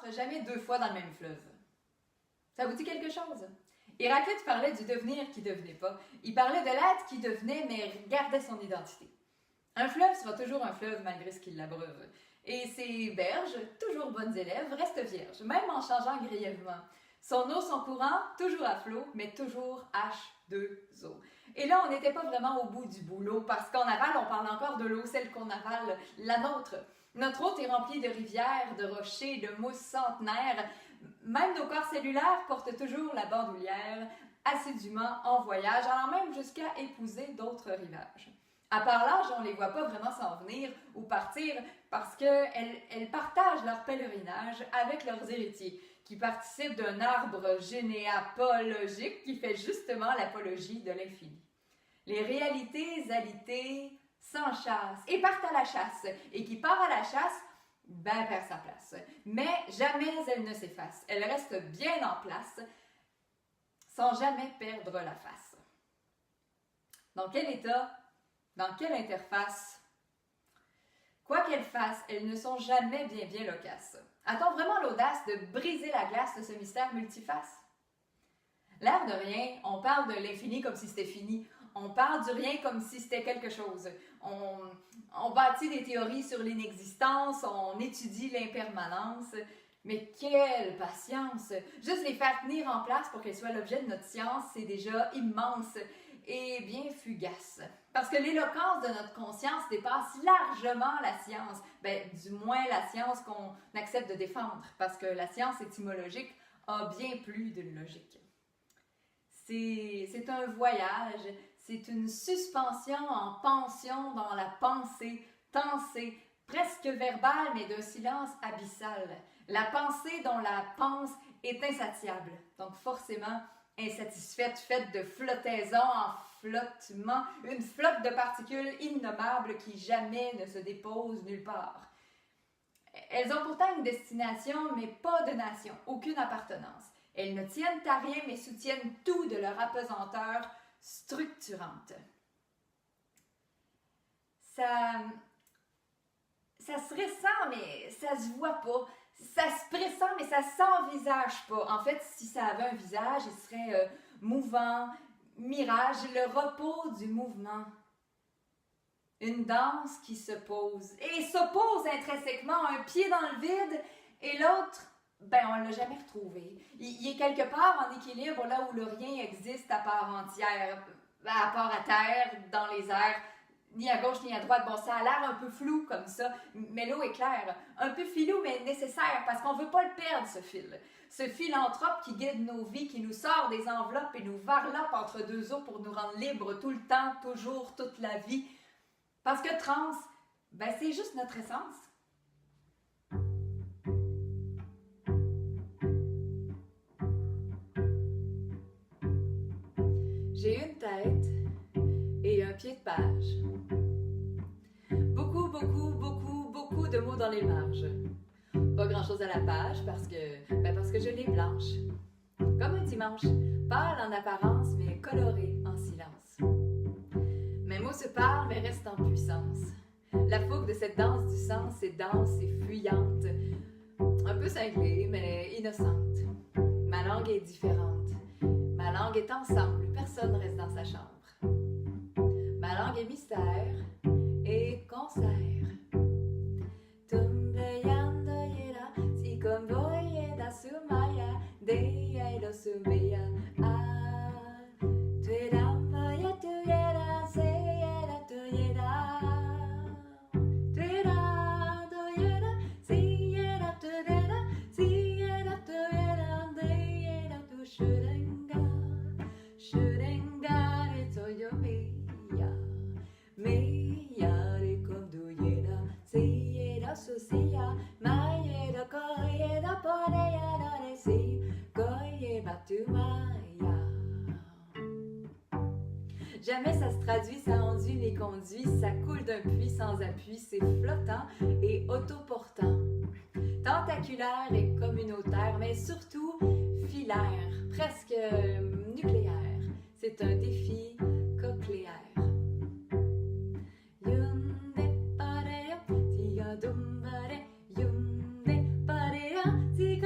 n'entre jamais deux fois dans le même fleuve. Ça vous dit quelque chose? Héraclite parlait du devenir qui ne devenait pas. Il parlait de l'être qui devenait, mais gardait son identité. Un fleuve sera toujours un fleuve malgré ce qu'il l'abreuve. Et ses berges, toujours bonnes élèves, restent vierges, même en changeant grièvement. Son eau, son courant, toujours à flot, mais toujours H2O. Et là, on n'était pas vraiment au bout du boulot, parce qu'en aval, on parle encore de l'eau, celle qu'on avale, la nôtre. Notre eau est remplie de rivières, de rochers, de mousses centenaires. Même nos corps cellulaires portent toujours la bandoulière, assidûment en voyage, allant même jusqu'à épouser d'autres rivages. À part l'âge, on ne les voit pas vraiment s'en venir ou partir parce qu'elles partagent leur pèlerinage avec leurs héritiers, qui participent d'un arbre généalogique qui fait justement l'apologie de l'infini. Les réalités alitées s'enchassent et partent à la chasse, et qui part à la chasse, perd sa place. Mais jamais elle ne s'efface, elle reste bien en place, sans jamais perdre la face. Dans quel état? Dans quelle interface? Quoi qu'elles fassent, elles ne sont jamais bien loquaces. A-t-on vraiment l'audace de briser la glace de ce mystère multiface? L'air de rien, on parle de l'infini comme si c'était fini. On parle du rien comme si c'était quelque chose. On bâtit des théories sur l'inexistence, on étudie l'impermanence. Mais quelle patience! Juste les faire tenir en place pour qu'elles soient l'objet de notre science, c'est déjà immense et bien fugace. Parce que l'éloquence de notre conscience dépasse largement la science. Du moins la science qu'on accepte de défendre, parce que la science étymologique a bien plus d'une logique. C'est un voyage, c'est une suspension en pension dans la pensée, tensée, presque verbale, mais d'un silence abyssal. La pensée dont la pense est insatiable, donc forcément insatisfaite, faite de flottaison en flottement, une flotte de particules innommables qui jamais ne se déposent nulle part. Elles ont pourtant une destination, mais pas de nation, aucune appartenance. Elles ne tiennent à rien, mais soutiennent tout de leur apesanteur structurante. Ça se ressent, mais ça se voit pas. Ça se pressent, mais ça s'envisage pas. En fait, si ça avait un visage, il serait mouvant, mirage, le repos du mouvement. Une danse qui se pose. Et s'oppose intrinsèquement, un pied dans le vide et l'autre, on ne l'a jamais retrouvé. Il est quelque part en équilibre, là où le rien existe à part entière, à part à terre, dans les airs, ni à gauche ni à droite. Bon, ça a l'air un peu flou comme ça, mais l'eau est claire. Un peu filou, mais nécessaire, parce qu'on ne veut pas le perdre, ce fil. Ce philanthrope qui guide nos vies, qui nous sort des enveloppes et nous varlope entre deux eaux pour nous rendre libres tout le temps, toujours, toute la vie. Parce que trans, c'est juste notre essence. J'ai une tête et un pied de page. Beaucoup de mots dans les marges. Pas grand-chose à la page parce que je l'ai blanche. Comme un dimanche, pâle en apparence mais coloré en silence. Mes mots se parlent mais restent en puissance. La fougue de cette danse du sens est dense et fuyante. Un peu cinglée mais innocente. Ma langue est différente. Ma langue est ensemble, personne reste dans sa chambre. Ma langue est mystère et concert. Tumbreyando yera, si convoyeda sumaya, deya ilo sumeya. Ah, tueramaya tuyera, seyera tuyera. Tuera doyera, siyera tuyera, siyera tuyera, deyera tu shurenga. Shurenga re toyomiya, meya re konduyera, siyera susiya, mayera koyera poreya raresi, koye batumaya. Jamais ça se traduit, ça enduit les conduits, ça coule d'un puits sans appui, c'est flottant et autoportant. Tentaculaire et communautaire, mais surtout filaire, presque nucléaire. C'est un défi cochléaire. Yunde pareya, tia dumbare, yunde pareya, tia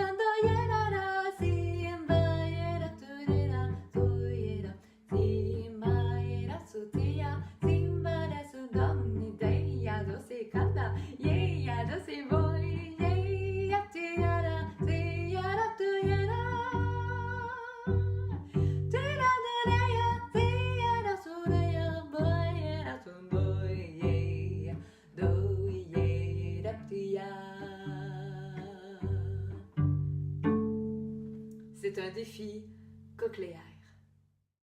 C'est un défi cochléaire.